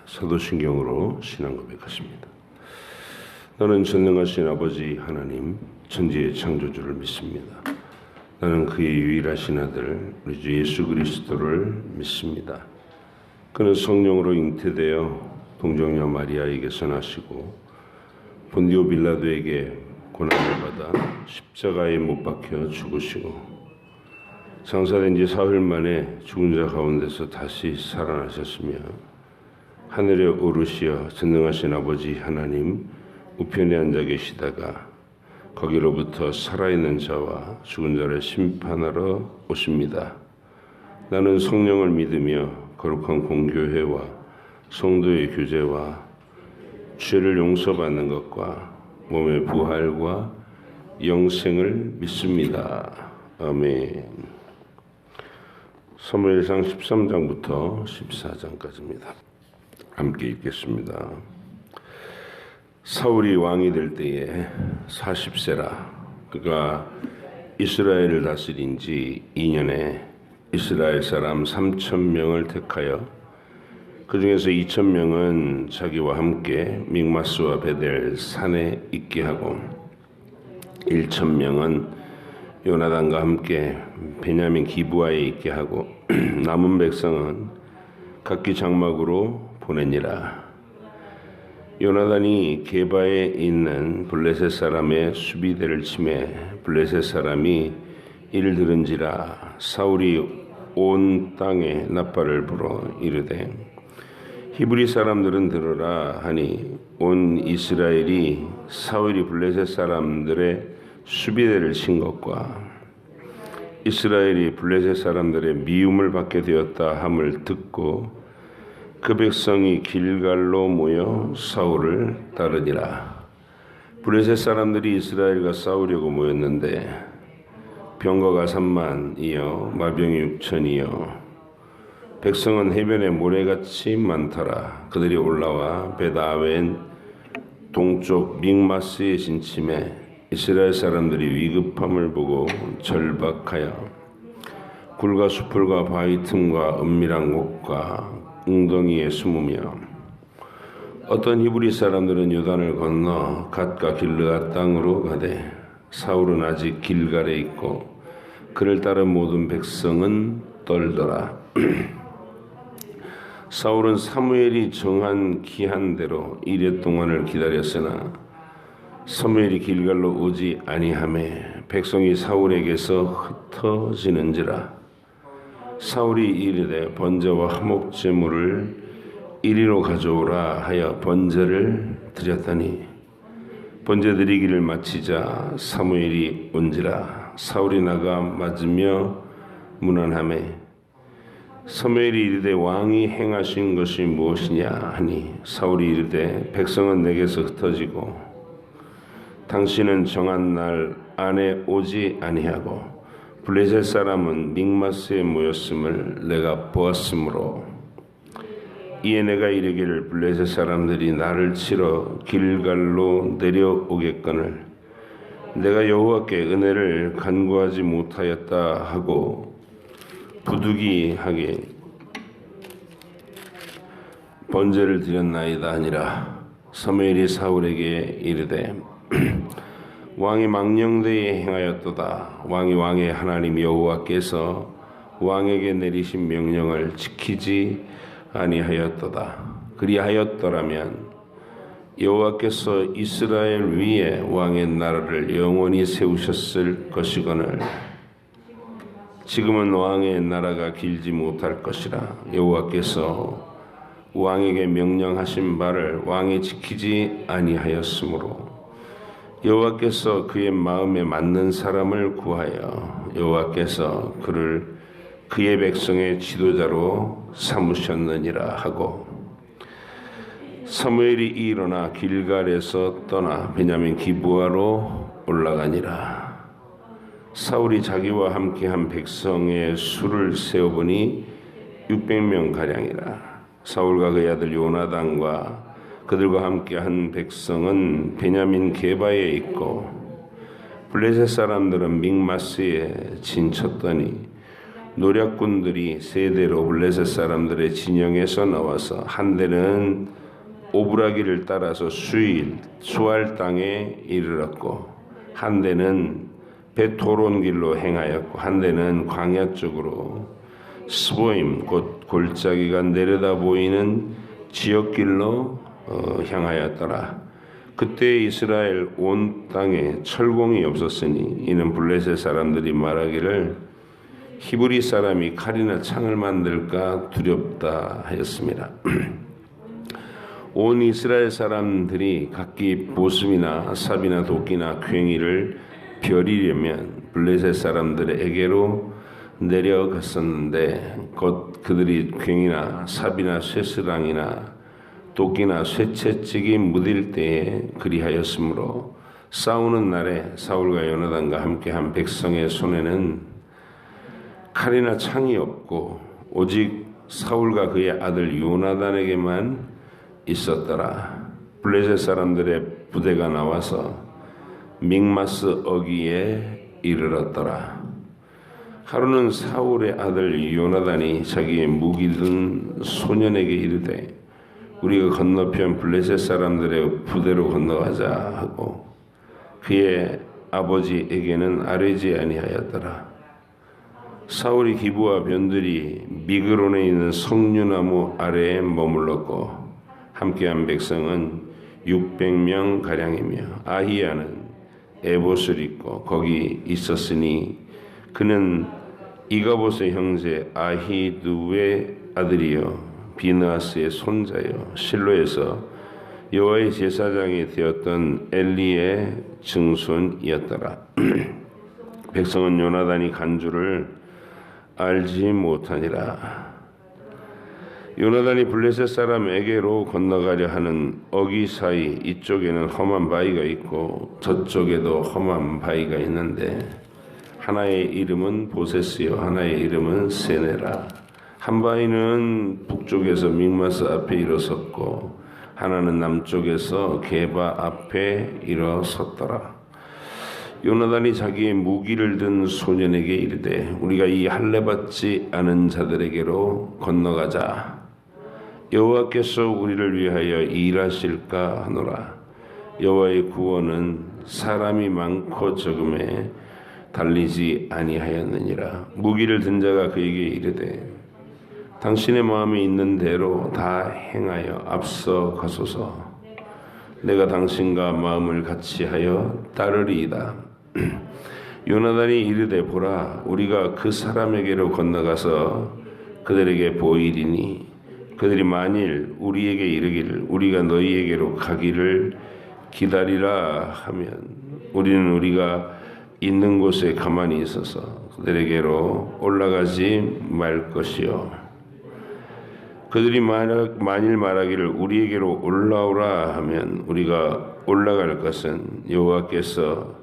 사도신경으로 신앙 고백하십니다. 나는 전능하신 아버지 하나님, 천지의 창조주를 믿습니다. 나는 그의 유일하신 아들 우리 주 예수 그리스도를 믿습니다. 그는 성령으로 잉태되어 동정녀 마리아에게서 나시고 본디오 빌라도에게 고난을 받아 십자가에 못 박혀 죽으시고 장사된 지 사흘 만에 죽은 자 가운데서 다시 살아나셨으며 하늘에 오르시어 전능하신 아버지 하나님 우편에 앉아 계시다가 거기로부터 살아있는 자와 죽은 자를 심판하러 오십니다. 나는 성령을 믿으며 거룩한 공교회와 성도의 교제와 죄를 용서받는 것과 몸의 부활과 영생을 믿습니다. 아멘. 사무엘상 13장부터 14장까지입니다. 함께 읽겠습니다. 사울이 왕이 될 때에 40세라 그가 이스라엘을 다스린 지 2년에 이스라엘 사람 3,000명을 택하여 그 중에서 2,000명은 자기와 함께 믹마스와 베델 산에 있게 하고 1,000명은 요나단과 함께 베냐민 기브아에 있게 하고 남은 백성은 각기 장막으로 보내니라. 요나단이 게바에 있는 블레셋 사람의 수비대를 치매 블레셋 사람이 이를 들은지라 사울이 온 땅에 나팔을 불어 이르되 히브리 사람들은 들으라 하니 온 이스라엘이 사울이 블레셋 사람들의 수비대를 친 것과 이스라엘이 블레셋 사람들의 미움을 받게 되었다 함을 듣고 그 백성이 길갈로 모여 사울을 따르니라. 블레셋 사람들이 이스라엘과 싸우려고 모였는데 병거가 3만이요 마병이 6천이요 백성은 해변에 모래같이 많더라. 그들이 올라와 베다웬 동쪽 믹마스에 진침해 이스라엘 사람들이 위급함을 보고 절박하여 굴과 수풀과 바위 틈과 은밀한 곳과 웅덩이에 숨으며 어떤 히브리 사람들은 요단을 건너 갓과 길르앗 땅으로 가되 사울은 아직 길갈에 있고 그를 따른 모든 백성은 떨더라. 사울은 사무엘이 정한 기한대로 이레 동안을 기다렸으나 사무엘이 길갈로 오지 아니하매 백성이 사울에게서 흩어지는지라. 사울이 이르되 번제와 화목제물을 이리로 가져오라 하여 번제를 드렸더니 번제 드리기를 마치자 사무엘이 온지라. 사울이 나가 맞으며 문안하매 사무엘이 이르되 왕이 행하신 것이 무엇이냐 하니 사울이 이르되 백성은 내게서 흩어지고 당신은 정한 날 안에 오지 아니하고 블레셋 사람은 믹마스에 모였음을 내가 보았으므로 이에 내가 이르기를 블레셋 사람들이 나를 치러 길갈로 내려오겠거늘 내가 여호와께 은혜를 간구하지 못하였다 하고 부득이하게 번제를 드렸나이다 하니라. 사무엘이 사울에게 이르되 왕이 망령되이 행하였도다. 왕이 왕의 하나님 여호와께서 왕에게 내리신 명령을 지키지 아니하였도다. 그리하였더라면 여호와께서 이스라엘 위에 왕의 나라를 영원히 세우셨을 것이거늘 지금은 왕의 나라가 길지 못할 것이라. 여호와께서 왕에게 명령하신 바를 왕이 지키지 아니하였으므로 여호와께서 그의 마음에 맞는 사람을 구하여 여호와께서 그를 그의 백성의 지도자로 삼으셨느니라 하고 사무엘이 일어나 길갈에서 떠나 베냐민 기브아로 올라가니라. 사울이 자기와 함께한 백성의 수를 세어보니 600명 가량이라. 사울과 그의 아들 요나단과 그들과 함께한 백성은 베냐민 게바에 있고 블레셋 사람들은 믹마스에 진쳤더니 노략군들이 세대로 블레셋 사람들의 진영에서 나와서 한 대는 오브라기를 따라서 수알 땅에 이르렀고, 한 대는 베토론 길로 행하였고, 한 대는 광야 쪽으로 스보임 곧 골짜기가 내려다 보이는 지역길로 향하였더라. 그때 이스라엘 온 땅에 철공이 없었으니 이는 블레셋 사람들이 말하기를 히브리 사람이 칼이나 창을 만들까 두렵다 하였습니다. 온 이스라엘 사람들이 각기 보습이나 삽이나 도끼나 괭이를 벼리려면 블레셋 사람들에게로 내려갔었는데, 곧 그들이 괭이나 삽이나 쇠스랑이나 도끼나 쇠채찍이 무딜 때에 그리하였으므로 싸우는 날에 사울과 요나단과 함께한 백성의 손에는 칼이나 창이 없고 오직 사울과 그의 아들 요나단에게만 있었더라. 블레셋 사람들의 부대가 나와서 믹마스 어기에 이르렀더라. 하루는 사울의 아들 요나단이 자기의 무기든 소년에게 이르되 우리가 건너편 블레셋 사람들의 부대로 건너가자 하고 그의 아버지에게는 아뢰지 아니하였더라. 사울이 기브와 변들이 미그론에 있는 석류나무 아래에 머물렀고 함께한 백성은 600명 가량이며 아히야는 에봇을 입고 거기 있었으니 그는 이가봇의 형제 아히두의 아들이요 비느하스의 손자요 실로에서 여호와의 제사장이 되었던 엘리의 증손이었더라. 백성은 요나단이 간 줄을 알지 못하니라. 요나단이 블레셋 사람에게로 건너가려 하는 어기 사이 이쪽에는 험한 바위가 있고 저쪽에도 험한 바위가 있는데 하나의 이름은 보세스요 하나의 이름은 세네라. 한 바위는 북쪽에서 믹마스 앞에 일어섰고 하나는 남쪽에서 게바 앞에 일어섰더라. 요나단이 자기의 무기를 든 소년에게 이르되 우리가 이 할례 받지 않은 자들에게로 건너가자. 여호와께서 우리를 위하여 일하실까 하노라. 여호와의 구원은 사람이 많고 적음에 달리지 아니하였느니라. 무기를 든 자가 그에게 이르되 당신의 마음에 있는 대로 다 행하여 앞서 가소서. 내가 당신과 마음을 같이 하여 따르리이다. 요나단이 이르되 보라 우리가 그 사람에게로 건너가서 그들에게 보이리니 그들이 만일 우리에게 이르기를 우리가 너희에게로 가기를 기다리라 하면 우리는 우리가 있는 곳에 가만히 있어서 그들에게로 올라가지 말 것이요 그들이 만일 말하기를 우리에게로 올라오라 하면 우리가 올라갈 것은 여호와께서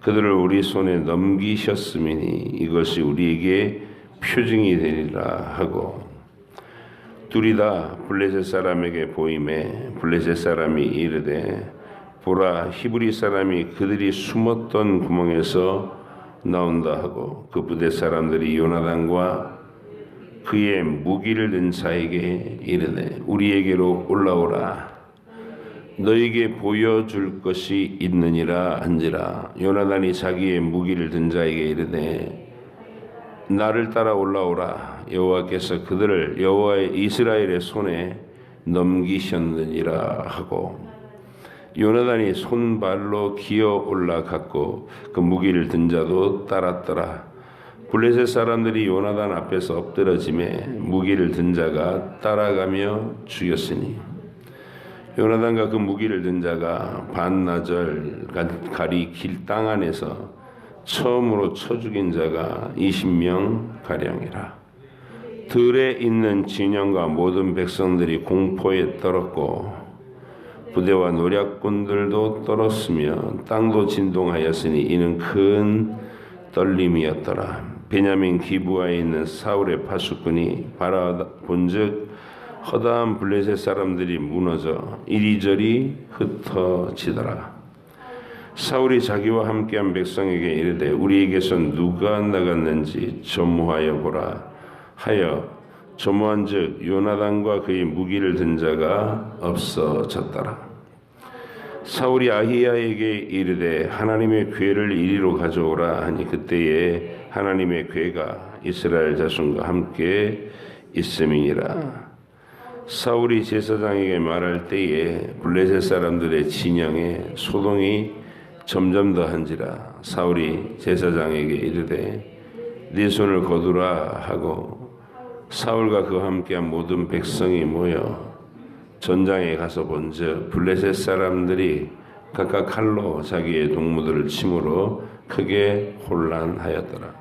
그들을 우리 손에 넘기셨음이니 이것이 우리에게 표징이 되리라 하고 둘이 다 블레셋 사람에게 보임에 블레셋 사람이 이르되 보라 히브리 사람이 그들이 숨었던 구멍에서 나온다 하고 그 부대 사람들이 요나단과 그의 무기를 든 자에게 이르되 우리에게로 올라오라. 너에게 보여줄 것이 있느니라 한지라. 요나단이 자기의 무기를 든 자에게 이르되 나를 따라 올라오라. 여호와께서 그들을 여호와의 이스라엘의 손에 넘기셨느니라 하고 요나단이 손발로 기어 올라갔고 그 무기를 든 자도 따랐더라. 블레셋 사람들이 요나단 앞에서 엎드러짐에 무기를 든 자가 따라가며 죽였으니 요나단과 그 무기를 든 자가 반나절 가리 길 땅 안에서 처음으로 쳐 죽인 자가 20명 가량이라. 들에 있는 진영과 모든 백성들이 공포에 떨었고 부대와 노략군들도 떨었으며 땅도 진동하였으니 이는 큰 떨림이었더라. 베냐민 기브아에 있는 사울의 파수꾼이 바라본즉 허다한 블레셋 사람들이 무너져 이리저리 흩어지더라. 사울이 자기와 함께한 백성에게 이르되 우리에게서 누가 나갔는지 점호하여 보라 하여 점호한즉 요나단과 그의 무기를 든 자가 없어졌더라. 사울이 아히야에게 이르되 하나님의 궤를 이리로 가져오라 하니 그때에 하나님의 궤가 이스라엘 자손과 함께 있음이니라. 사울이 제사장에게 말할 때에 블레셋 사람들의 진영에 소동이 점점 더한지라. 사울이 제사장에게 이르되 네 손을 거두라 하고 사울과 그와 함께한 모든 백성이 모여 전장에 가서 본즉 블레셋 사람들이 각각 칼로 자기의 동무들을 침으로 크게 혼란하였더라.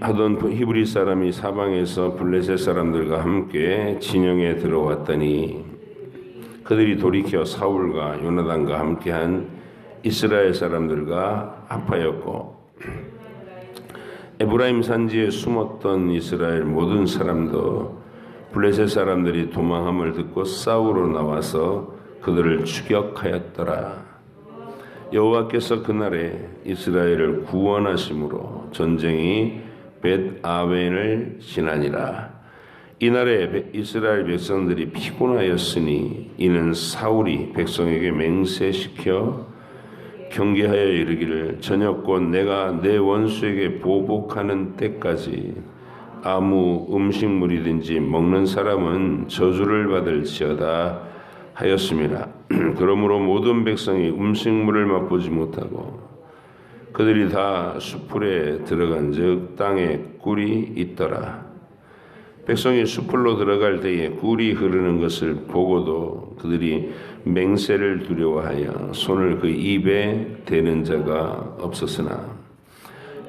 하던 히브리 사람이 사방에서 블레셋 사람들과 함께 진영에 들어왔더니 그들이 돌이켜 사울과 요나단과 함께한 이스라엘 사람들과 합하였고 에브라임 산지에 숨었던 이스라엘 모든 사람도 블레셋 사람들이 도망함을 듣고 싸우러 나와서 그들을 추격하였더라. 여호와께서 그날에 이스라엘을 구원하심으로 전쟁이 벳아웬을 지나니라. 이날에 이스라엘 백성들이 피곤하였으니 이는 사울이 백성에게 맹세시켜 경계하여 이르기를 저녁곧 내가 내 원수에게 보복하는 때까지 아무 음식물이든지 먹는 사람은 저주를 받을지어다 하였습니다. 그러므로 모든 백성이 음식물을 맛보지 못하고 그들이 다 수풀에 들어간즉 땅에 꿀이 있더라. 백성이 수풀로 들어갈 때에 꿀이 흐르는 것을 보고도 그들이 맹세를 두려워하여 손을 그 입에 대는 자가 없었으나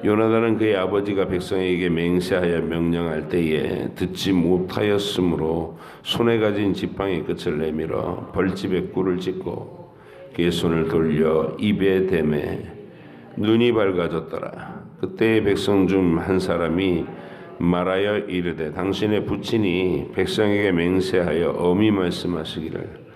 요나단은 그의 아버지가 백성에게 맹세하여 명령할 때에 듣지 못하였으므로 손에 가진 지팡이 끝을 내밀어 벌집에 꿀을 찍고 그의 손을 돌려 입에 대매 눈이 밝아졌더라. 그때의 백성 중 한 사람이 말하여 이르되 당신의 부친이 백성에게 맹세하여 엄히 말씀하시기를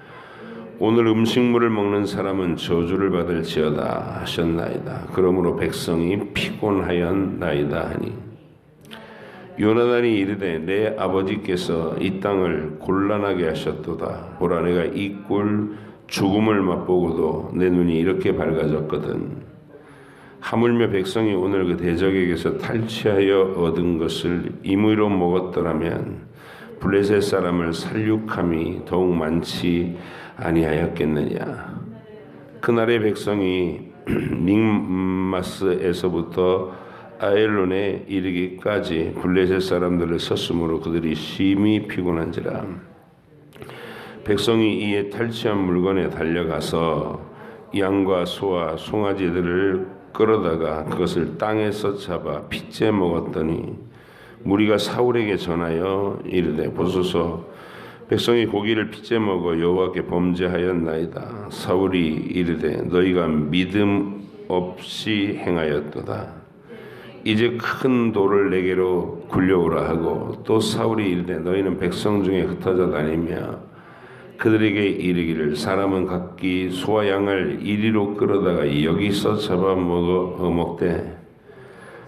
오늘 음식물을 먹는 사람은 저주를 받을지어다 하셨나이다. 그러므로 백성이 피곤하였나이다 하니 요나단이 이르되 내 아버지께서 이 땅을 곤란하게 하셨도다. 보라 내가 이 꿀 죽음을 맛보고도 내 눈이 이렇게 밝아졌거든. 하물며 백성이 오늘 그 대적에게서 탈취하여 얻은 것을 임의로 먹었더라면 블레셋 사람을 살육함이 더욱 많지 아니하였겠느냐. 그날의 백성이 믹마스에서부터 아엘론에 이르기까지 블레셋 사람들을 섰으므로 그들이 심히 피곤한지라. 백성이 이에 탈취한 물건에 달려가서 양과 소와 송아지들을 끌어다가 그것을 땅에서 잡아 핏째 먹었더니 무리가 사울에게 전하여 이르되 보소서 백성이 고기를 핏째 먹어 여호와께 범죄하였나이다. 사울이 이르되 너희가 믿음 없이 행하였도다. 이제 큰 돌을 내게로 굴려오라 하고 또 사울이 이르되 너희는 백성 중에 흩어져 다니며 그들에게 이르기를 사람은 각기 소와 양을 이리로 끌어다가 여기서 잡아 먹되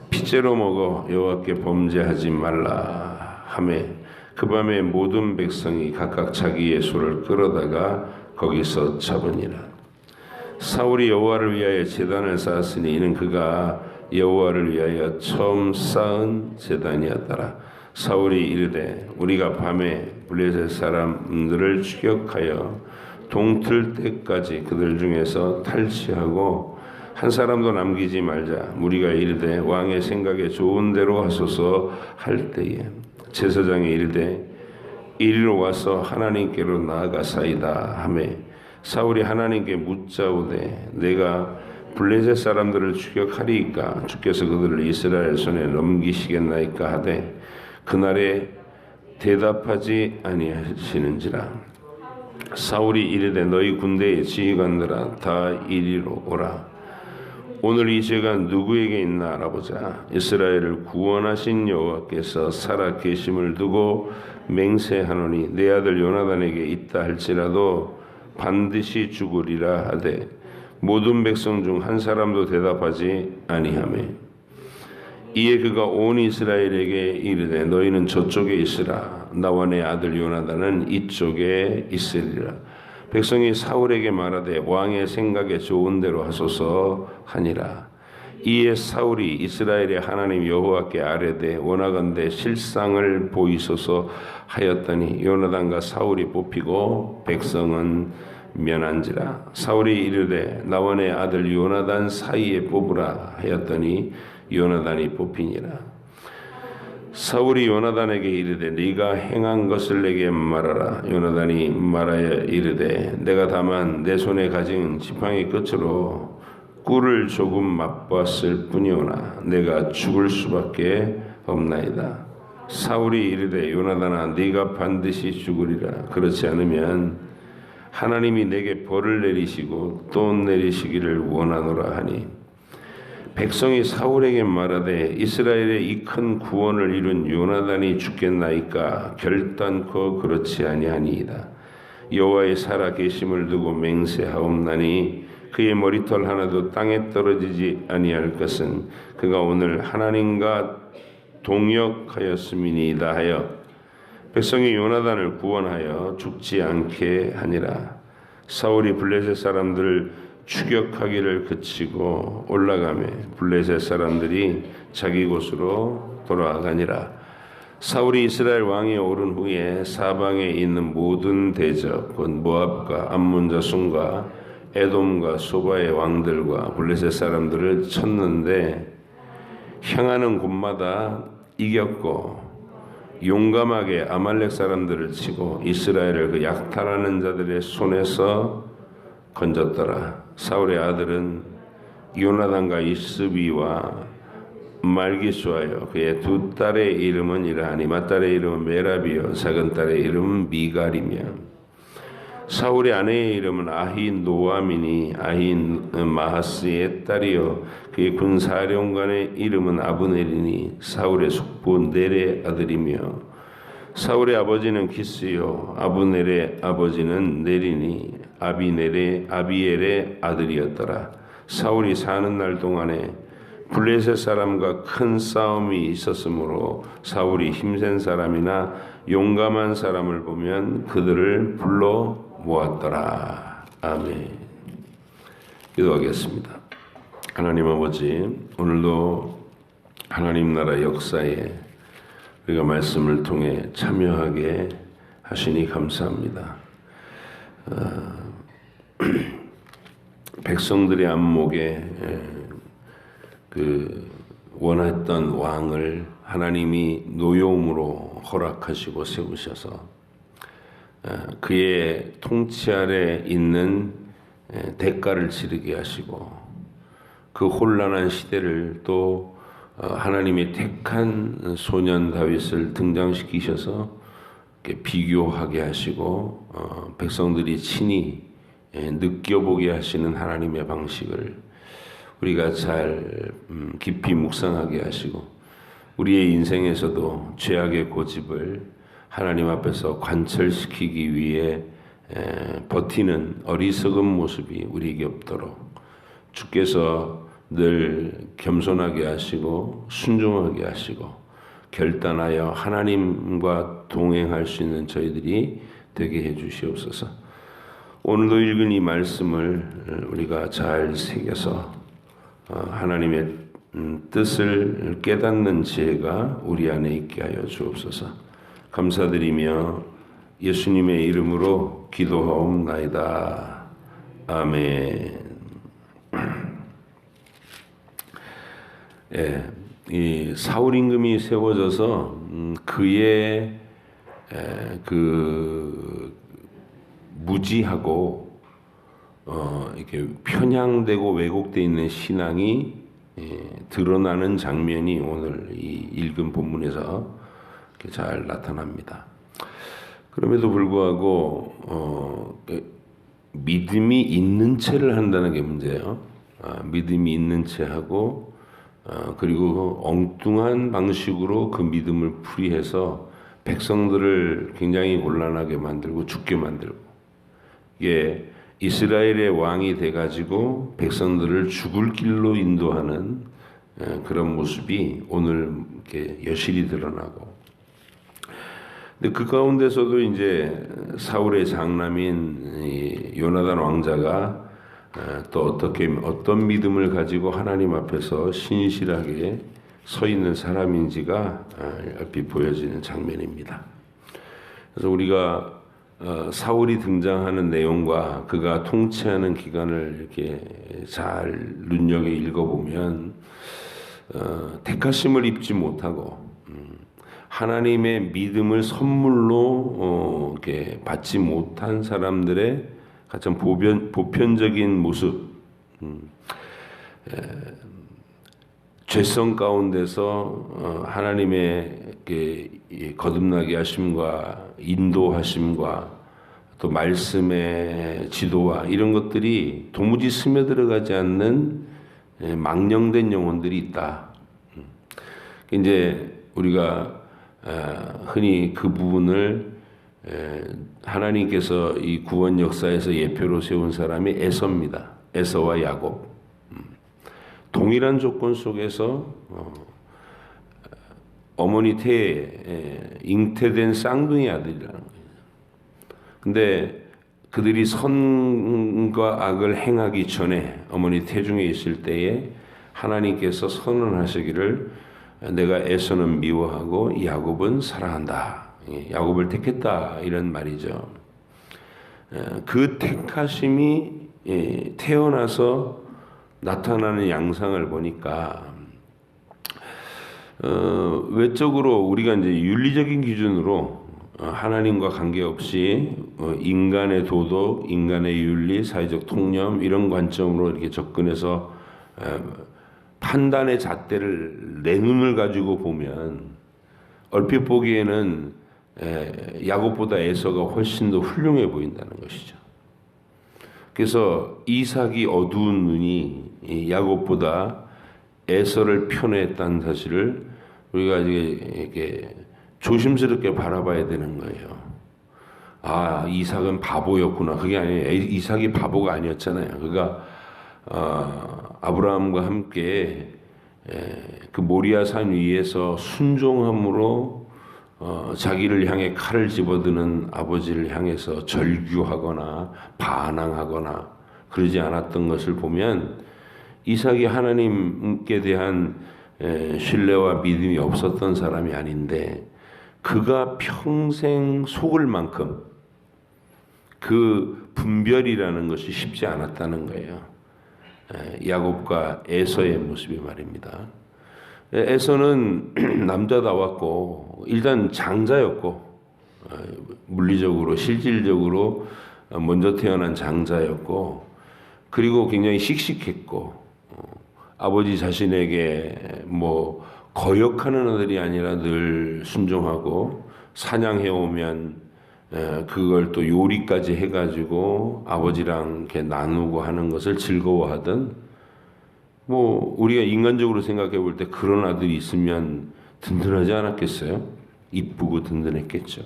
핏째로 먹어 여호와께 범죄하지 말라 하매 그 밤에 모든 백성이 각각 자기의 소를 끌어다가 거기서 잡으니라. 사울이 여호와를 위하여 제단을 쌓았으니 이는 그가 여호와를 위하여 처음 쌓은 제단이었더라. 사울이 이르되 우리가 밤에 블레셋 사람들을 추격하여 동틀 때까지 그들 중에서 탈취하고 한 사람도 남기지 말자. 무리가 이르되 왕의 생각에 좋은 대로 하소서 할 때에 제사장이 이르되 이리로 와서 하나님께로 나아가사이다 하매 사울이 하나님께 묻자오되 내가 블레셋 사람들을 추격하리이까 주께서 그들을 이스라엘 손에 넘기시겠나이까 하되 그날에 대답하지 아니하시는지라. 사울이 이르되 너희 군대의 지휘관들아 다 이리로 오라. 오늘 이 죄가 누구에게 있나 알아보자. 이스라엘을 구원하신 여호와께서 살아 계심을 두고 맹세하노니 내 아들 요나단에게 있다 할지라도 반드시 죽으리라 하되 모든 백성 중 한 사람도 대답하지 아니하매 이에 그가 온 이스라엘에게 이르되 너희는 저쪽에 있으라 나와 내 아들 요나단은 이쪽에 있으리라. 백성이 사울에게 말하되 왕의 생각에 좋은 대로 하소서 하니라. 이에 사울이 이스라엘의 하나님 여호와께 아뢰되 원하건대 실상을 보이소서 하였더니 요나단과 사울이 뽑히고 백성은 면한지라. 사울이 이르되 나와 내 아들 요나단 사이에 뽑으라 하였더니 요나단이 뽑히니라. 사울이 요나단에게 이르되 네가 행한 것을 내게 말하라. 요나단이 말하여 이르되 내가 다만 내 손에 가진 지팡이 끝으로 꿀을 조금 맛봤을 뿐이오나 내가 죽을 수밖에 없나이다. 사울이 이르되 요나단아 네가 반드시 죽으리라. 그렇지 않으면 하나님이 내게 벌을 내리시고 또 내리시기를 원하노라 하니 백성이 사울에게 말하되 이스라엘의 이 큰 구원을 이룬 요나단이 죽겠나이까 결단코 그렇지 아니하니이다. 여호와의 살아 계심을 두고 맹세하옵나니 그의 머리털 하나도 땅에 떨어지지 아니할 것은 그가 오늘 하나님과 동역하였음이니이다 하여 백성이 요나단을 구원하여 죽지 않게 하니라. 사울이 블레셋 사람들을 추격하기를 그치고 올라가매 블레셋 사람들이 자기 곳으로 돌아가니라. 사울이 이스라엘 왕이 오른 후에 사방에 있는 모든 대적 곧 모압과 암몬 자손과 에돔과 소바의 왕들과 블레셋 사람들을 쳤는데 향하는 곳마다 이겼고 용감하게 아말렉 사람들을 치고 이스라엘을 그 약탈하는 자들의 손에서 건졌더라. 사울의 아들은 요나단과 이스비와 말기수하여 그의 두 딸의 이름은 이러하니 맏딸의 이름은 메라비요 작은 딸의 이름은 미갈이며 사울의 아내의 이름은 아히노아미니 아히마하스의 딸이요 그의 군사령관의 이름은 아브넬이니 사울의 숙부 넬의 아들이며 사울의 아버지는 기스요 아브넬의 아버지는 넬이니 아비엘의 아들이었더라. 사울이 사는 날 동안에 블레셋 사람과 큰 싸움이 있었으므로 사울이 힘센 사람이나 용감한 사람을 보면 그들을 불러 모았더라. 아멘. 기도하겠습니다. 하나님 아버지, 오늘도 하나님 나라 역사에 우리가 말씀을 통해 참여하게 하시니 감사합니다. 백성들의 안목에 그 원했던 왕을 하나님이 노여움으로 허락하시고 세우셔서 그의 통치 아래 있는 대가를 치르게 하시고 그 혼란한 시대를 또 하나님이 택한 소년 다윗을 등장시키셔서 비교하게 하시고 백성들이 친히 느껴보게 하시는 하나님의 방식을 우리가 잘 깊이 묵상하게 하시고 우리의 인생에서도 죄악의 고집을 하나님 앞에서 관철시키기 위해 버티는 어리석은 모습이 우리에게 없도록 주께서 늘 겸손하게 하시고 순종하게 하시고 결단하여 하나님과 동행할 수 있는 저희들이 되게 해 주시옵소서. 오늘도 읽은 이 말씀을 우리가 잘 새겨서 하나님의 뜻을 깨닫는 지혜가 우리 안에 있게 하여 주옵소서. 감사드리며 예수님의 이름으로 기도하옵나이다. 아멘. 이 사울 임금이 세워져서 그의 그 무지하고 이렇게 편향되고 왜곡되어 있는 신앙이 드러나는 장면이 오늘 이 읽은 본문에서 잘 나타납니다. 그럼에도 불구하고 믿음이 있는 채를 한다는 게 문제예요. 믿음이 있는 채 하고 그리고 엉뚱한 방식으로 그 믿음을 풀이해서 백성들을 굉장히 곤란하게 만들고 죽게 만들고 이게 이스라엘의 왕이 돼가지고 백성들을 죽을 길로 인도하는 그런 모습이 오늘 이렇게 여실히 드러나고 근데 그 가운데서도 이제 사울의 장남인 요나단 왕자가 또 어떤 믿음을 가지고 하나님 앞에서 신실하게 서 있는 사람인지가 얼핏 보여지는 장면입니다. 그래서 우리가 사울이 등장하는 내용과 그가 통치하는 기간을 이렇게 잘 눈여겨 읽어보면 택하심을 입지 못하고 하나님의 믿음을 선물로 이렇게 받지 못한 사람들의 가장 보편적인 모습, 죄성 가운데서 하나님의 거듭나게 하심과 인도하심과 또 말씀의 지도와 이런 것들이 도무지 스며들어가지 않는 망령된 영혼들이 있다. 이제 우리가 흔히 그 부분을 하나님께서 이 구원 역사에서 예표로 세운 사람이 에서입니다. 에서와 야곱. 동일한 조건 속에서 어머니 태에 잉태된 쌍둥이 아들이라는 거예요. 근데 그들이 선과 악을 행하기 전에 어머니 태중에 있을 때에 하나님께서 선언하시기를 내가 에서는 미워하고 야곱은 사랑한다. 야곱을 택했다 이런 말이죠. 그 택하심이 태어나서 나타나는 양상을 보니까 외적으로 우리가 이제 윤리적인 기준으로 하나님과 관계없이 인간의 도덕, 인간의 윤리, 사회적 통념 이런 관점으로 이렇게 접근해서 판단의 잣대를 내 눈을 가지고 보면 얼핏 보기에는 야곱보다 에서가 훨씬 더 훌륭해 보인다는 것이죠. 그래서 이삭이 어두운 눈이 야곱보다 에서를 편애했다는 사실을 우리가 이렇게 조심스럽게 바라봐야 되는 거예요. 아, 이삭은 바보였구나. 그게 아니에요. 이삭이 바보가 아니었잖아요. 그가 아브라함과 함께 그 모리아산 위에서 순종함으로 자기를 향해 칼을 집어드는 아버지를 향해서 절규하거나 반항하거나 그러지 않았던 것을 보면 이삭이 하나님께 대한 신뢰와 믿음이 없었던 사람이 아닌데 그가 평생 속을 만큼 그 분별이라는 것이 쉽지 않았다는 거예요. 야곱과 에서의 모습이 말입니다. 에서는 남자다웠고 일단 장자였고 물리적으로 실질적으로 먼저 태어난 장자였고 그리고 굉장히 씩씩했고 아버지 자신에게 뭐 거역하는 아들이 아니라 늘 순종하고 사냥해 오면 그걸 또 요리까지 해가지고 아버지랑 이렇게 나누고 하는 것을 즐거워하던 뭐 우리가 인간적으로 생각해 볼 때 그런 아들이 있으면 든든하지 않았겠어요? 이쁘고 든든했겠죠.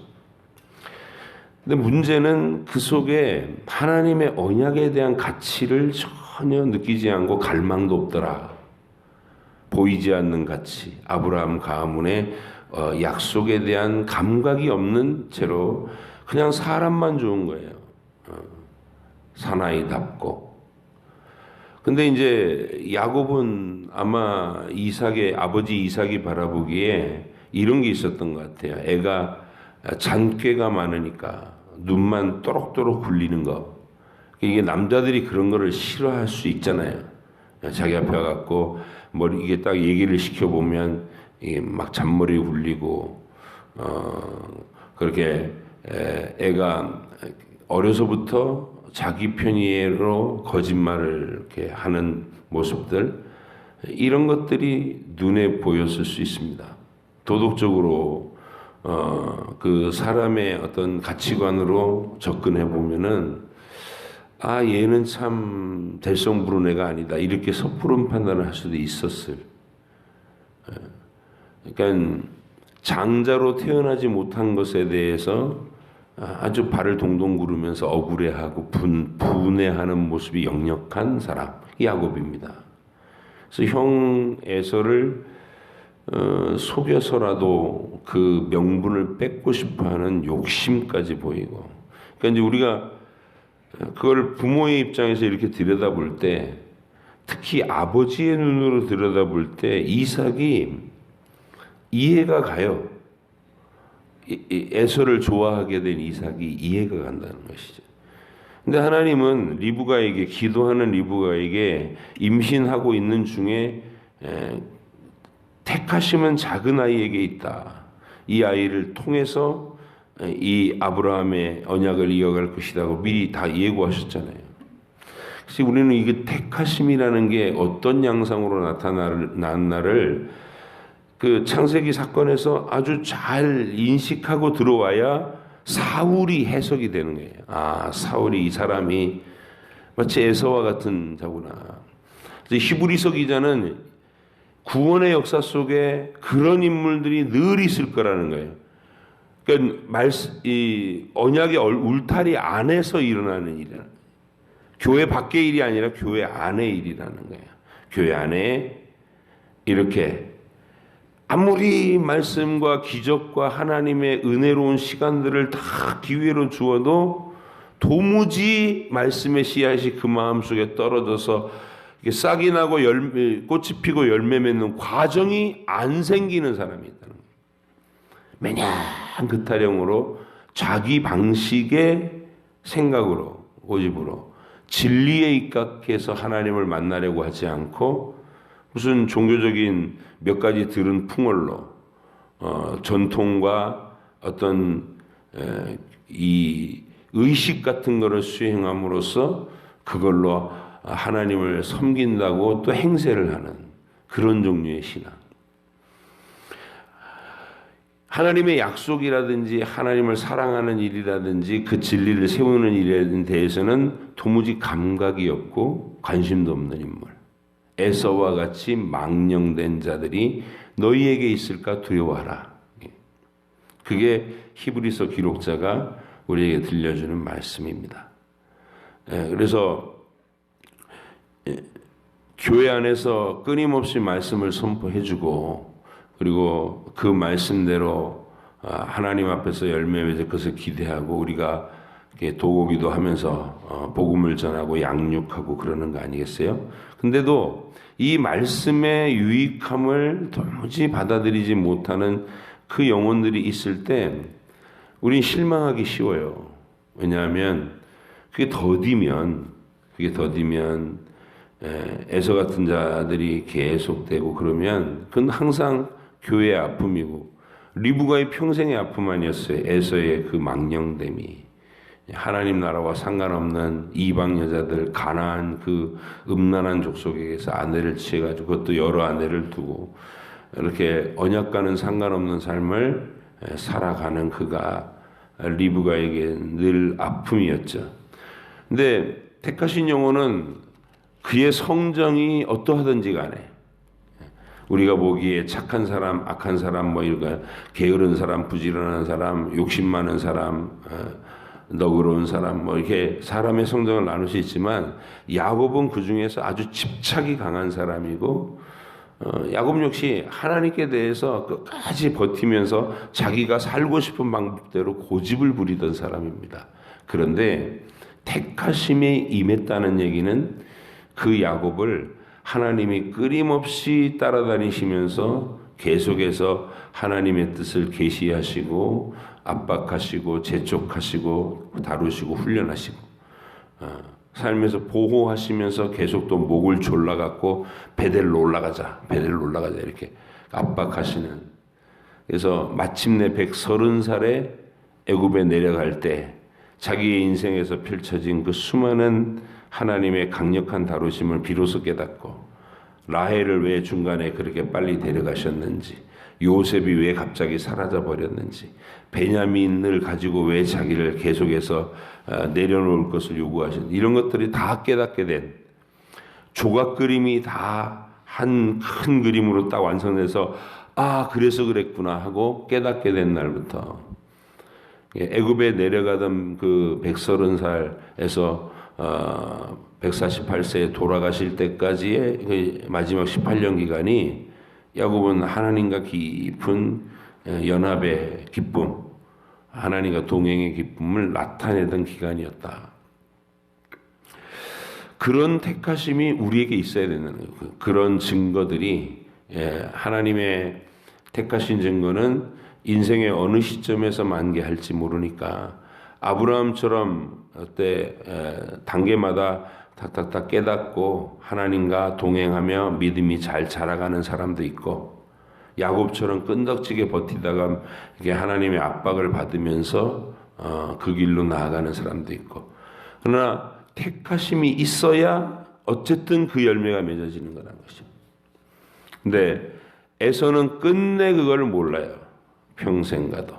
근데 문제는 그 속에 하나님의 언약에 대한 가치를 전혀 느끼지 않고 갈망도 없더라. 보이지 않는 가치, 아브라함 가문의 약속에 대한 감각이 없는 채로 그냥 사람만 좋은 거예요. 사나이답고. 근데 이제 야곱은 아마 아버지 이삭이 바라보기에 이런 게 있었던 것 같아요. 애가 잔꾀가 많으니까 눈만 또록또록 굴리는 거. 이게 남자들이 그런 거를 싫어할 수 있잖아요. 자기 앞에 와갖고 이게 딱 얘기를 시켜보면 이게 막 잔머리 굴리고 그렇게 애가 어려서부터 자기 편의로 거짓말을 이렇게 하는 모습들 이런 것들이 눈에 보였을 수 있습니다. 도덕적으로 그 사람의 어떤 가치관으로 접근해 보면은 아, 얘는 참 될성 부른 애가 아니다, 이렇게 섣부른 판단을 할 수도 있었을. 그러니까 장자로 태어나지 못한 것에 대해서 아주 발을 동동 구르면서 억울해하고 분해하는 모습이 역력한 사람, 야곱입니다. 그래서 형 에서를 속여서라도 그 명분을 뺏고 싶어하는 욕심까지 보이고. 그러니까 이제 우리가 그걸 부모의 입장에서 이렇게 들여다볼 때, 특히 아버지의 눈으로 들여다볼 때 이삭이 이해가 가요. 에서를 좋아하게 된 이삭이 이해가 간다는 것이죠. 근데 하나님은 리브가에게, 기도하는 리브가에게 임신하고 있는 중에 택하심은 작은 아이에게 있다. 이 아이를 통해서 이 아브라함의 언약을 이어갈 것이라고 미리 다 예고하셨잖아요. 그래서 우리는 이게 택하심이라는 게 어떤 양상으로 나타났나를 그 창세기 사건에서 아주 잘 인식하고 들어와야 사울이 해석이 되는 거예요. 아, 사울이 이 사람이 마치 에서와 같은 자구나. 히브리서 기자는 구원의 역사 속에 그런 인물들이 늘 있을 거라는 거예요. 그러니까 이 언약의 울타리 안에서 일어나는 일이라. 교회 밖의 일이 아니라 교회 안의 일이라는 거예요. 교회 안에 이렇게 아무리 말씀과 기적과 하나님의 은혜로운 시간들을 다 기회로 주어도 도무지 말씀의 씨앗이 그 마음속에 떨어져서 싹이 나고 꽃이 피고 열매 맺는 과정이 안 생기는 사람이 있다는 거예요. 매년 그 타령으로 자기 방식의 생각으로, 고집으로 진리에 입각해서 하나님을 만나려고 하지 않고 무슨 종교적인 몇 가지 들은 풍월로 전통과 어떤 이 의식 같은 것을 수행함으로써 그걸로 하나님을 섬긴다고 또 행세를 하는 그런 종류의 신앙. 하나님의 약속이라든지 하나님을 사랑하는 일이라든지 그 진리를 세우는 일에 대해서는 도무지 감각이 없고 관심도 없는 인물. 에서와 같이 망령된 자들이 너희에게 있을까 두려워하라. 그게 히브리서 기록자가 우리에게 들려주는 말씀입니다. 그래서 교회 안에서 끊임없이 말씀을 선포해주고, 그리고 그 말씀대로 하나님 앞에서 열매 맺을 것을 기대하고 우리가 도우기도 하면서 복음을 전하고 양육하고 그러는 거 아니겠어요? 근데도 이 말씀의 유익함을 도무지 받아들이지 못하는 그 영혼들이 있을 때 우린 실망하기 쉬워요. 왜냐하면 그게 더디면 에서 같은 자들이 계속되고 그러면 그건 항상 교회의 아픔이고, 리브가의 평생의 아픔 아니었어요. 에서의 그 망령됨이. 하나님 나라와 상관없는 이방 여자들, 가나안 그 음란한 족속에게서 아내를 취해가지고, 그것도 여러 아내를 두고 이렇게 언약과는 상관없는 삶을 살아가는 그가 리브가에게 늘 아픔이었죠. 근데 택하신 영혼은 그의 성정이 어떠하든지 간에, 우리가 보기에 착한 사람, 악한 사람, 뭐 이런 게으른 사람, 부지런한 사람, 욕심 많은 사람, 너그러운 사람, 뭐 이렇게 사람의 성정을 나눌 수 있지만 야곱은 그 중에서 아주 집착이 강한 사람이고, 야곱 역시 하나님께 대해서 끝까지 버티면서 자기가 살고 싶은 방법대로 고집을 부리던 사람입니다. 그런데 택하심에 임했다는 얘기는 그 야곱을 하나님이 끊임없이 따라다니시면서 계속해서 하나님의 뜻을 계시하시고 압박하시고 재촉하시고 다루시고 훈련하시고 삶에서 보호하시면서 계속 또 목을 졸라갖고 베델로 올라가자 이렇게 압박하시는. 그래서 마침내 130살에 애굽에 내려갈 때 자기의 인생에서 펼쳐진 그 수많은 하나님의 강력한 다루심을 비로소 깨닫고 라헬을 왜 중간에 그렇게 빨리 데려가셨는지, 요셉이 왜 갑자기 사라져 버렸는지, 베냐민을 가지고 왜 자기를 계속해서 내려놓을 것을 요구하셨는지, 이런 것들이 다 깨닫게 된 조각 그림이 다 한 큰 그림으로 딱 완성돼서 그래서 그랬구나 하고 깨닫게 된 날부터 애굽에 내려가던 그 130살에서 148세에 돌아가실 때까지의 그 마지막 18년 기간이 야곱은 하나님과 깊은 연합의 기쁨, 하나님과 동행의 기쁨을 나타내던 기간이었다. 그런 택하심이 우리에게 있어야 되는 거예요. 그런 증거들이, 하나님의 택하신 증거는 인생의 어느 시점에서 만개할지 모르니까 아브라함처럼 그때 단계마다 탁탁탁 깨닫고 하나님과 동행하며 믿음이 잘 자라가는 사람도 있고, 야곱처럼 끈덕지게 버티다가 이게 하나님의 압박을 받으면서 그 길로 나아가는 사람도 있고, 그러나 택하심이 있어야 어쨌든 그 열매가 맺어지는 거라는 것이죠. 근데 에서는 끝내 그걸 몰라요. 평생 가도.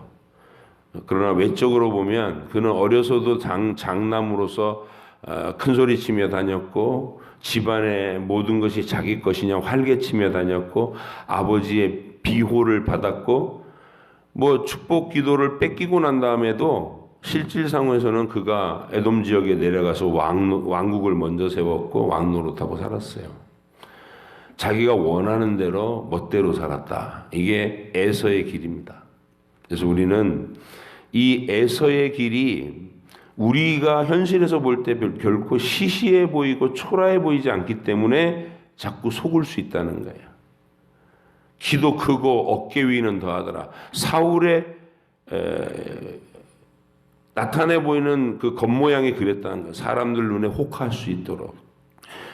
그러나 외적으로 보면 그는 어려서도 장남으로서 큰 소리 치며 다녔고, 집안의 모든 것이 자기 것이냐 활개치며 다녔고, 아버지의 비호를 받았고, 뭐 축복 기도를 뺏기고 난 다음에도 실질상에서는 그가 에돔 지역에 내려가서 왕국을 먼저 세웠고 왕노릇하고 살았어요. 자기가 원하는 대로 멋대로 살았다. 이게 에서의 길입니다. 그래서 우리는 이 에서의 길이 우리가 현실에서 볼 때 결코 시시해 보이고 초라해 보이지 않기 때문에 자꾸 속을 수 있다는 거예요. 키도 크고 어깨 위는 더하더라. 사울의 나타내 보이는 그 겉모양이 그랬다는 거예요. 사람들 눈에 혹할 수 있도록.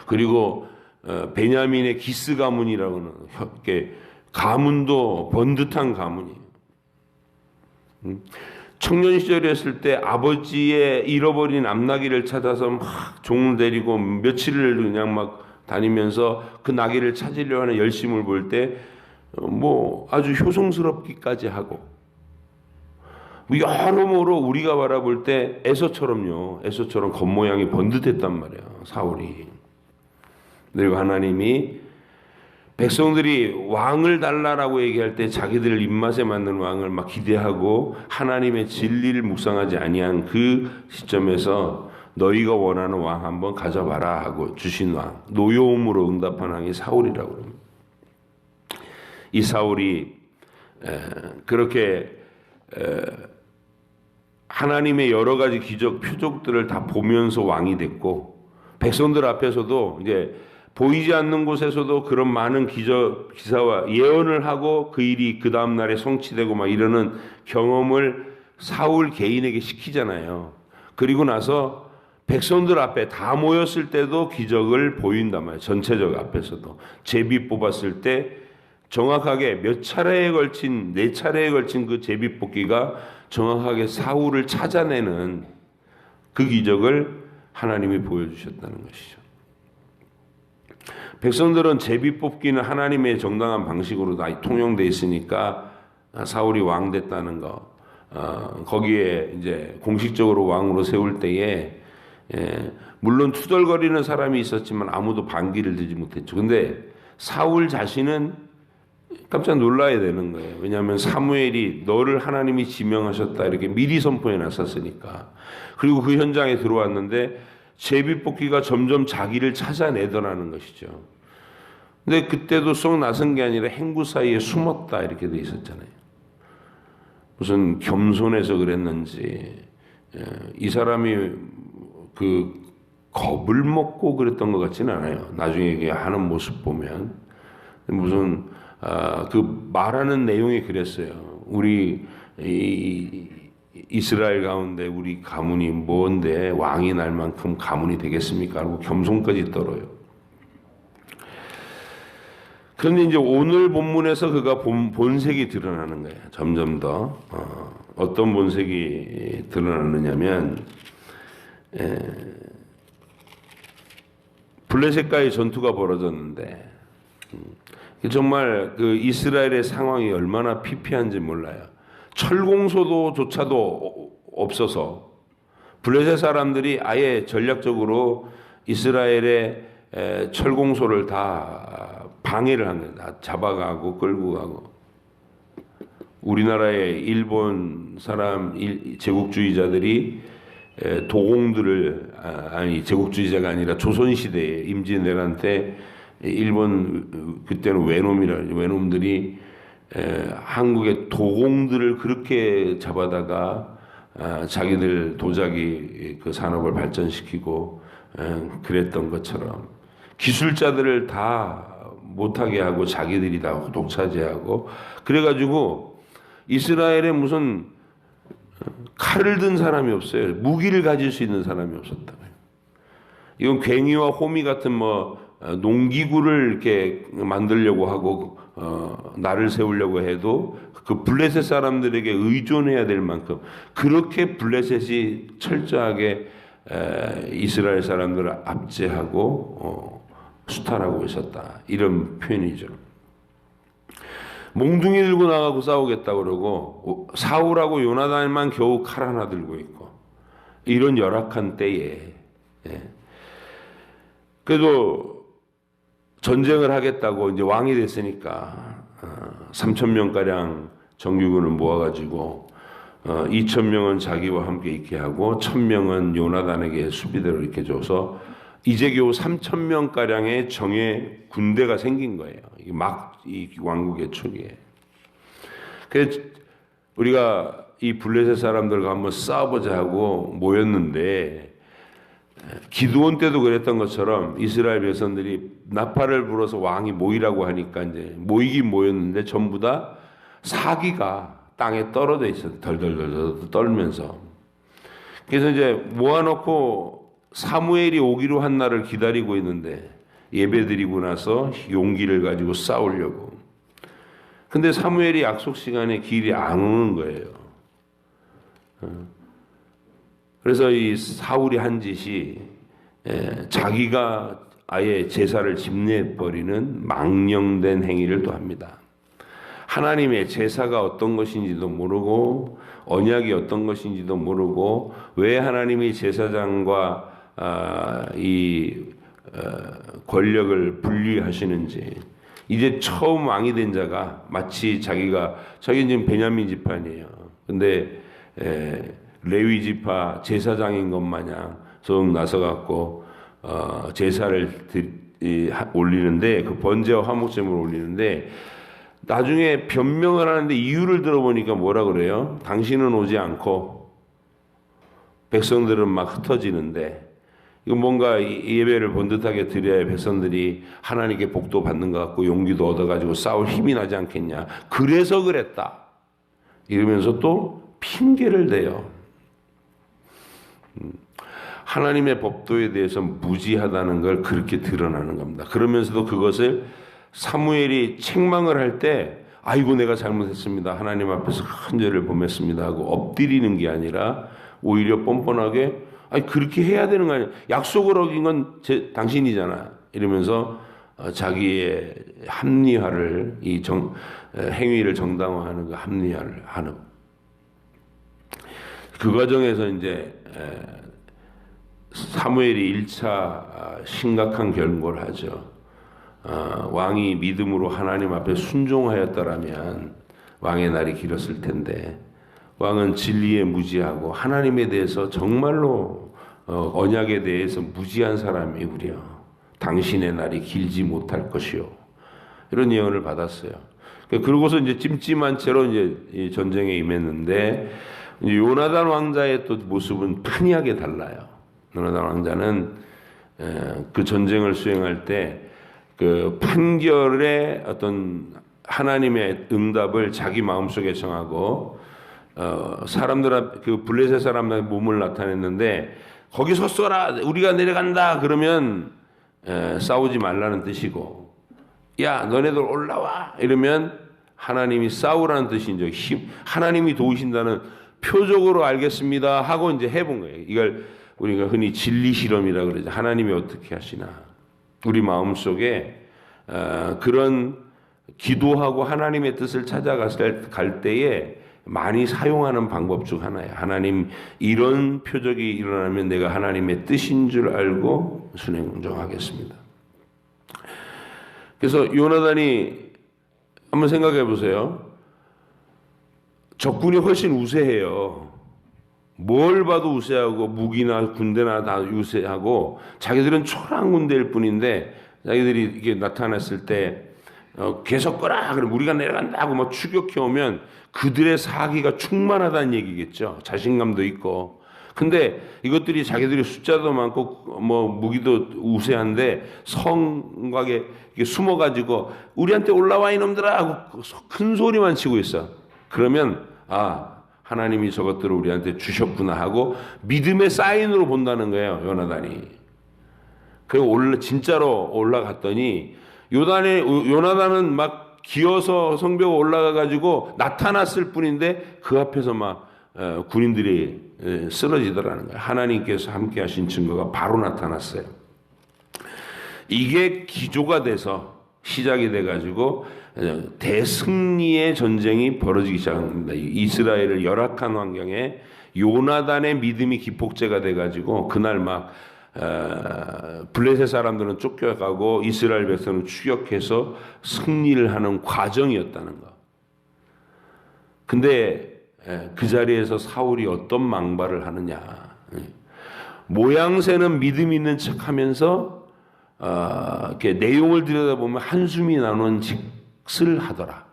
그리고 베냐민의 기스 가문이라고는 가문도 번듯한 가문이에요. 청년 시절이었을 때 아버지의 잃어버린 암나귀를 찾아서 막 종을 데리고 며칠을 그냥 막 다니면서 그 나귀를 찾으려 하는 열심을 볼 때 뭐 아주 효성스럽기까지 하고, 여러모로 우리가 바라볼 때 에서처럼 겉모양이 번듯했단 말이에요. 사울이. 그리고 하나님이 백성들이 왕을 달라라고 얘기할 때 자기들 입맛에 맞는 왕을 막 기대하고 하나님의 진리를 묵상하지 아니한 그 시점에서 너희가 원하는 왕 한번 가져봐라 하고 주신 왕, 노여움으로 응답한 왕이 사울이라고 합니다. 이 사울이 그렇게 하나님의 여러 가지 기적 표적들을 다 보면서 왕이 됐고, 백성들 앞에서도 이제 보이지 않는 곳에서도 그런 많은 기사와 예언을 하고 그 일이 그 다음 날에 성취되고 막 이러는 경험을 사울 개인에게 시키잖아요. 그리고 나서 백성들 앞에 다 모였을 때도 기적을 보인단 말이에요. 전체적 앞에서도 제비 뽑았을 때 정확하게 네 차례에 걸친 그 제비 뽑기가 정확하게 사울을 찾아내는 그 기적을 하나님이 보여주셨다는 것이죠. 백성들은 제비 뽑기는 하나님의 정당한 방식으로 다 통용돼 있으니까 사울이 왕 됐다는 거, 거기에 이제 공식적으로 왕으로 세울 때에 물론 투덜거리는 사람이 있었지만 아무도 반기를 들지 못했죠. 근데 사울 자신은 깜짝 놀라야 되는 거예요. 왜냐하면 사무엘이 너를 하나님이 지명하셨다 이렇게 미리 선포해 놨었으니까. 그리고 그 현장에 들어왔는데 제비뽑기가 점점 자기를 찾아내더라는 것이죠. 근데 그때도 쏙 나선 게 아니라 행구 사이에 숨었다 이렇게 돼 있었잖아요. 무슨 겸손해서 그랬는지, 이 사람이 그 겁을 먹고 그랬던 것 같지는 않아요. 나중에 하는 모습 보면. 무슨 그 말하는 내용이 그랬어요. 우리 이스라엘 가운데 우리 가문이 뭔데 왕이 날 만큼 가문이 되겠습니까? 하고 겸손까지 떨어요. 그런데 이제 오늘 본문에서 그가 본색이 드러나는 거예요. 점점 더 어떤 본색이 드러나느냐면 블레셋과의 전투가 벌어졌는데 정말 그 이스라엘의 상황이 얼마나 피폐한지 몰라요. 철공소도조차도 없어서 블레셋 사람들이 아예 전략적으로 이스라엘의 철공소를 다 방해를 한 거예요. 다 잡아가고 끌고 가고. 우리나라의 일본 사람 제국주의자들이 도공들을 제국주의자가 아니라 조선시대에 임진왜란때 일본 그때는 외놈들이 한국의 도공들을 그렇게 잡아다가 자기들 도자기 그 산업을 발전시키고 그랬던 것처럼 기술자들을 다 못하게 하고 자기들이 다 독차지하고 그래가지고 이스라엘에 무슨 칼을 든 사람이 없어요. 무기를 가질 수 있는 사람이 없었다. 이건 괭이와 호미 같은 농기구를 이렇게 만들려고 하고 나를 세우려고 해도 그 블레셋 사람들에게 의존해야 될 만큼 그렇게 블레셋이 철저하게 이스라엘 사람들을 압제하고 수탈하고 있었다. 이런 표현이죠. 몽둥이 들고 나가고 싸우겠다 그러고 사울하고 요나단만 겨우 칼 하나 들고 있고 이런 열악한 때에 그래도 전쟁을 하겠다고 이제 왕이 됐으니까 3,000명 가량 정규군을 모아가지고 2,000명은 자기와 함께 있게 하고 1,000명은 요나단에게 수비대로 이렇게 줘서 이제 겨우 3,000명 가량의 정예 군대가 생긴 거예요. 이 왕국의 초기에. 그래서 우리가 이 블레셋 사람들과 한번 싸워보자 하고 모였는데 기드온 때도 그랬던 것처럼 이스라엘 백성들이 나팔을 불어서 왕이 모이라고 하니까 이제 모이긴 모였는데 전부 다 사기가 땅에 떨어져 있어요. 덜덜덜 떨면서. 그래서 이제 모아놓고 사무엘이 오기로 한 날을 기다리고 있는데 예배드리고 나서 용기를 가지고 싸우려고. 근데 사무엘이 약속 시간에 길이 안 오는 거예요. 그래서 이 사울이 한 짓이 자기가 아예 제사를 집내버리는 망령된 행위를 또 합니다. 하나님의 제사가 어떤 것인지도 모르고 언약이 어떤 것인지도 모르고 왜 하나님이 제사장과 권력을 분리하시는지 이제 처음 왕이 된 자가 마치 자기는 지금 베냐민 지파니에요. 근데 레위 지파 제사장인 것 마냥 속 나서 갖고 제사를 올리는데 그 번제와 화목제물을 올리는데 나중에 변명을 하는데 이유를 들어보니까 뭐라 그래요? 당신은 오지 않고 백성들은 막 흩어지는데 이거 뭔가 예배를 번듯하게 드려야 백성들이 하나님께 복도 받는 것 같고 용기도 얻어가지고 싸울 힘이 나지 않겠냐. 그래서 그랬다. 이러면서 또 핑계를 대요. 하나님의 법도에 대해서 무지하다는 걸 그렇게 드러나는 겁니다. 그러면서도 그것을 사무엘이 책망을 할 때 아이고 내가 잘못했습니다. 하나님 앞에서 큰 죄를 범했습니다 하고 엎드리는 게 아니라 오히려 뻔뻔하게 아니 그렇게 해야 되는 거 아니야. 약속을 어긴 건 당신이잖아. 이러면서 자기의 합리화를 행위를 정당화하는 그 합리화를 하는 그 과정에서 이제 사무엘이 1차 심각한 경고를 하죠. 왕이 믿음으로 하나님 앞에 순종하였더라면 왕의 날이 길었을 텐데 왕은 진리에 무지하고 하나님에 대해서 정말로 언약에 대해서 무지한 사람이구려. 당신의 날이 길지 못할 것이요. 이런 예언을 받았어요. 그러고서 이제 찜찜한 채로 이제 이 전쟁에 임했는데 요나단 왕자의 또 모습은 판이하게 달라요. 요나단 왕자는 그 전쟁을 수행할 때 그 판결의 어떤 하나님의 응답을 자기 마음속에 정하고 그 블레셋 사람들의 몸을 나타냈는데 거기 섰어라 우리가 내려간다 그러면 싸우지 말라는 뜻이고 야 너네들 올라와 이러면 하나님이 싸우라는 뜻이죠. 하나님이 도우신다는 표적으로 알겠습니다 하고 이제 해본 거예요. 이걸 우리가 흔히 진리 실험이라고 그러죠. 하나님이 어떻게 하시나 우리 마음속에 그런 기도하고 하나님의 뜻을 찾아갈 때에 많이 사용하는 방법 중 하나예요. 하나님 이런 표적이 일어나면 내가 하나님의 뜻인 줄 알고 순종하겠습니다. 그래서 요나단이 한번 생각해 보세요. 적군이 훨씬 우세해요. 뭘 봐도 우세하고 무기나 군대나 다 우세하고 자기들은 초라한 군대일 뿐인데 자기들이 이게 나타났을 때 계속 거라 그럼 우리가 내려간다고 뭐 추격해 오면 그들의 사기가 충만하다는 얘기겠죠. 자신감도 있고. 근데 이것들이 자기들이 숫자도 많고 뭐 무기도 우세한데 성곽에 숨어가지고 우리한테 올라와 이놈들아 하고 큰 소리만 치고 있어. 그러면 하나님이 저것들을 우리한테 주셨구나 하고 믿음의 사인으로 본다는 거예요. 요나단이. 그리고 진짜로 올라갔더니 요나단은 막 기어서 성벽 올라가가지고 나타났을 뿐인데 그 앞에서 막 군인들이 쓰러지더라는 거예요. 하나님께서 함께 하신 증거가 바로 나타났어요. 이게 기조가 돼서 시작이 돼가지고 대승리의 전쟁이 벌어지기 시작합니다. 이스라엘을 열악한 환경에 요나단의 믿음이 기폭제가 돼가지고 그날 막 블레셋 사람들은 쫓겨가고 이스라엘 백성은 추격해서 승리를 하는 과정이었다는 거. 근데 그 자리에서 사울이 어떤 망발을 하느냐. 모양새는 믿음 있는 척하면서 이렇게 내용을 들여다보면 한숨이 나는 짓을 하더라.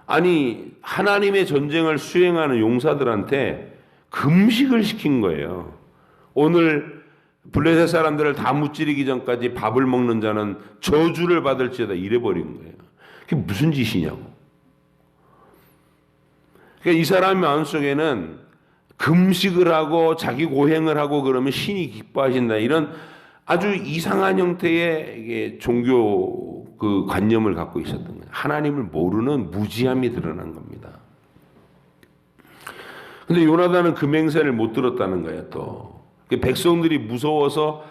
아니 하나님의 전쟁을 수행하는 용사들한테 금식을 시킨 거예요. 오늘 블레셋 사람들을 다 무찌르기 전까지 밥을 먹는 자는 저주를 받을지어다 이래버린 거예요. 그게 무슨 짓이냐고. 그러니까 이 사람의 마음속에는 금식을 하고 자기 고행을 하고 그러면 신이 기뻐하신다 이런 아주 이상한 형태의 종교 그 관념을 갖고 있었던 거예요. 하나님을 모르는 무지함이 드러난 겁니다. 근데 요나단은 그 맹세를 못 들었다는 거예요. 또 백성들이 무서워서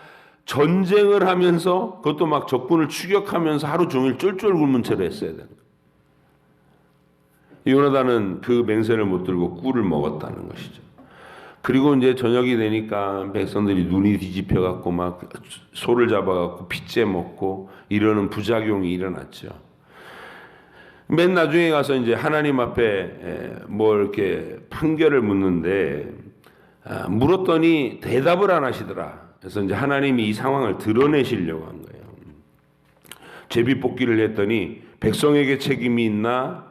전쟁을 하면서 그것도 막 적군을 추격하면서 하루 종일 쫄쫄 굶은 채로 했어야 되는 거예요. 요나단은 그 맹세를 못 들고 꿀을 먹었다는 것이죠. 그리고 이제 저녁이 되니까 백성들이 눈이 뒤집혀 갖고 막 소를 잡아 갖고 핏째 먹고 이러는 부작용이 일어났죠. 맨 나중에 가서 이제 하나님 앞에 뭐 이렇게 판결을 묻는데 물었더니 대답을 안 하시더라. 그래서 이제 하나님이 이 상황을 드러내시려고 한 거예요. 제비뽑기를 했더니 백성에게 책임이 있나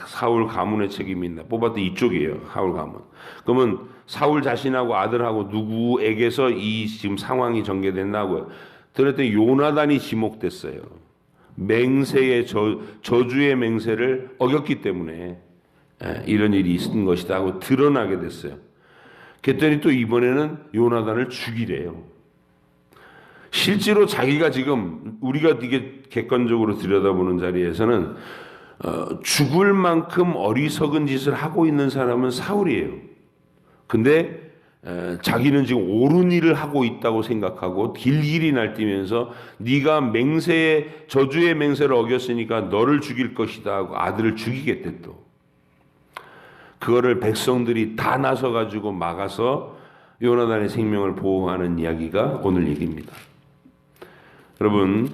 사울 가문의 책임이 있나 뽑았더니 이쪽이에요. 사울 가문. 그러면 사울 자신하고 아들하고 누구에게서 이 지금 상황이 전개됐나고요. 그랬더니 요나단이 지목됐어요. 맹세의 저주의 맹세를 어겼기 때문에 이런 일이 있은 것이다 하고 드러나게 됐어요. 그랬더니 또 이번에는 요나단을 죽이래요. 실제로 자기가 지금 우리가 이게 객관적으로 들여다보는 자리에서는 죽을 만큼 어리석은 짓을 하고 있는 사람은 사울이에요. 근데 자기는 지금 옳은 일을 하고 있다고 생각하고 길길이 날뛰면서 네가 맹세의 저주의 맹세를 어겼으니까 너를 죽일 것이다 하고 아들을 죽이겠대 또. 그거를 백성들이 다 나서 가지고 막아서 요나단의 생명을 보호하는 이야기가 오늘 얘기입니다. 여러분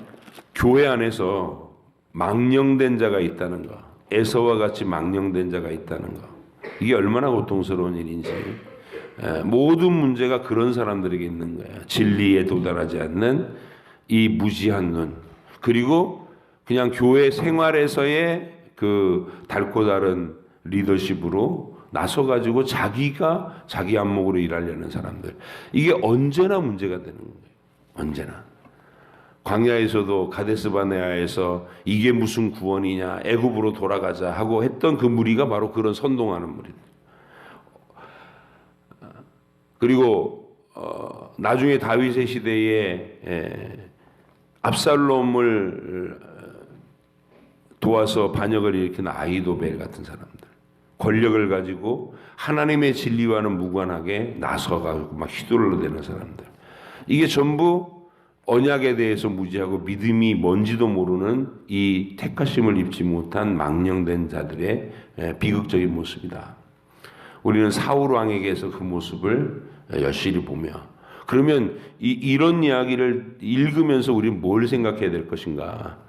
교회 안에서 망령된 자가 있다는 거, 에서와 같이 망령된 자가 있다는 거, 이게 얼마나 고통스러운 일인지. 모든 문제가 그런 사람들에게 있는 거예요. 진리에 도달하지 않는 이 무지한 눈, 그리고 그냥 교회 생활에서의 그 달고 다른 리더십으로 나서가지고 자기가 자기 안목으로 일하려는 사람들, 이게 언제나 문제가 되는 거예요. 언제나. 광야에서도 가데스바네아에서 이게 무슨 구원이냐, 애굽으로 돌아가자 하고 했던 그 무리가 바로 그런 선동하는 무리들. 그리고 나중에 다윗의 시대에 압살롬을 도와서 반역을 일으킨 아히도벨 같은 사람들, 권력을 가지고 하나님의 진리와는 무관하게 나서가지고 막 휘둘러대는 사람들, 이게 전부 언약에 대해서 무지하고 믿음이 뭔지도 모르는 이 택하심을 입지 못한 망령된 자들의 비극적인 모습이다. 우리는 사울 왕에게서 그 모습을 여실히 보며, 그러면 이런 이야기를 읽으면서 우리는 뭘 생각해야 될 것인가?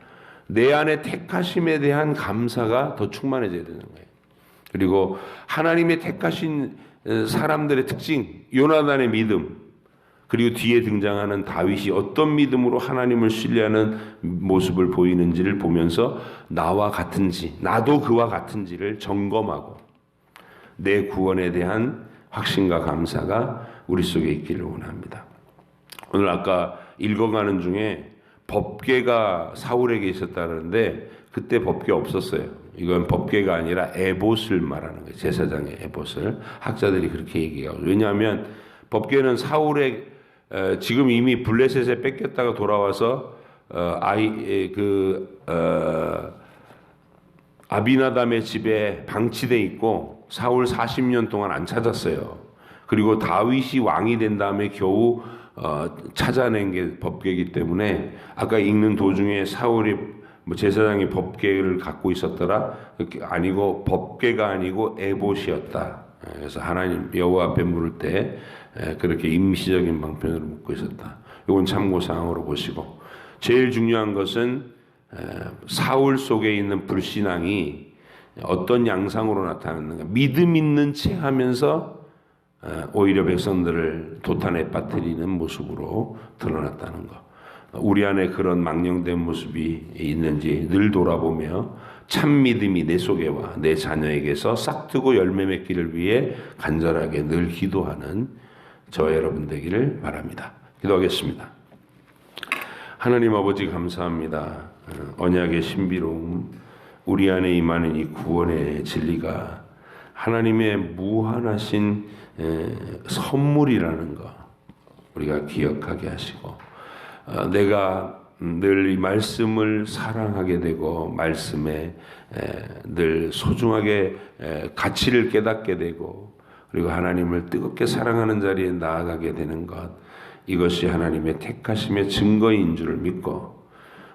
내 안에 택하심에 대한 감사가 더 충만해져야 되는 거예요. 그리고 하나님의 택하신 사람들의 특징, 요나단의 믿음, 그리고 뒤에 등장하는 다윗이 어떤 믿음으로 하나님을 신뢰하는 모습을 보이는지를 보면서 나와 같은지, 나도 그와 같은지를 점검하고 내 구원에 대한 확신과 감사가 우리 속에 있기를 원합니다. 오늘 아까 읽어가는 중에 법궤가 사울에게 있었다는데 그때 법궤 없었어요. 이건 법궤가 아니라 에봇을 말하는 거예요. 제사장의 에봇을. 학자들이 그렇게 얘기해요. 왜냐하면 법궤는 사울의 지금 이미 블레셋에 뺏겼다가 돌아와서 아비나담의 집에 방치돼 있고 사울 40년 동안 안 찾았어요. 그리고 다윗이 왕이 된 다음에 겨우 찾아낸 게 법궤이기 때문에 아까 읽는 도중에 사울이 제사장이 법궤를 갖고 있었더라. 아니고 법궤가 아니고 에봇이었다. 그래서 하나님 여호와 앞에 물을 때 그렇게 임시적인 방편으로 묻고 있었다. 이건 참고사항으로 보시고, 제일 중요한 것은 사울 속에 있는 불신앙이 어떤 양상으로 나타났는가. 믿음 있는 체 하면서 오히려 백성들을 도탄에 빠뜨리는 모습으로 드러났다는 것. 우리 안에 그런 망령된 모습이 있는지 늘 돌아보며 참 믿음이 내 속에와 내 자녀에게서 싹트고 열매 맺기를 위해 간절하게 늘 기도하는 저 여러분 되기를 바랍니다. 기도하겠습니다. 하나님 아버지 감사합니다. 언약의 신비로움, 우리 안에 임하는 이 구원의 진리가 하나님의 무한하신 선물이라는 것 우리가 기억하게 하시고, 내가 늘 이 말씀을 사랑하게 되고 말씀에 늘 소중하게 가치를 깨닫게 되고, 그리고 하나님을 뜨겁게 사랑하는 자리에 나아가게 되는 것, 이것이 하나님의 택하심의 증거인 줄을 믿고,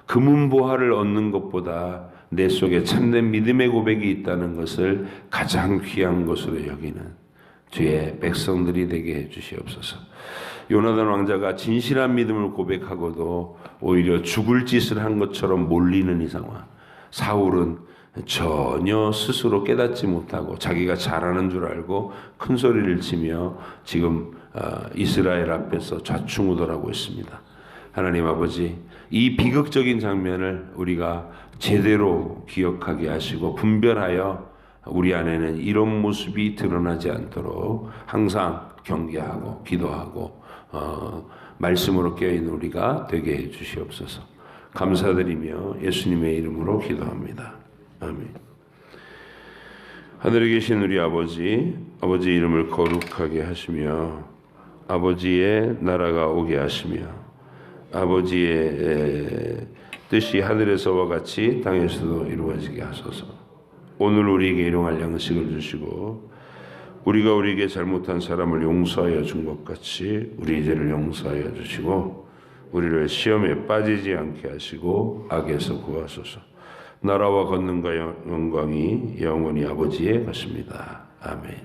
금은보화를 얻는 것보다 내 속에 참된 믿음의 고백이 있다는 것을 가장 귀한 것으로 여기는 주의 백성들이 되게 해주시옵소서. 요나단 왕자가 진실한 믿음을 고백하고도 오히려 죽을 짓을 한 것처럼 몰리는 이 상황. 사울은 전혀 스스로 깨닫지 못하고 자기가 잘하는 줄 알고 큰 소리를 치며 지금 이스라엘 앞에서 좌충우돌하고 있습니다. 하나님 아버지, 이 비극적인 장면을 우리가 제대로 기억하게 하시고 분별하여 우리 안에는 이런 모습이 드러나지 않도록 항상 경계하고 기도하고 말씀으로 깨어있는 우리가 되게 해 주시옵소서. 감사드리며 예수님의 이름으로 기도합니다. 아멘. 하늘에 계신 우리 아버지, 아버지 이름을 거룩하게 하시며 아버지의 나라가 오게 하시며 아버지의 뜻이 하늘에서와 같이 땅에서도 이루어지게 하소서. 오늘 우리에게 일용할 양식을 주시고 우리가 우리에게 잘못한 사람을 용서하여 준 것 같이 우리 죄를 용서하여 주시고 우리를 시험에 빠지지 않게 하시고 악에서 구하소서. 나라와 권능과 영광이 영원히 아버지의 것입니다. 아멘.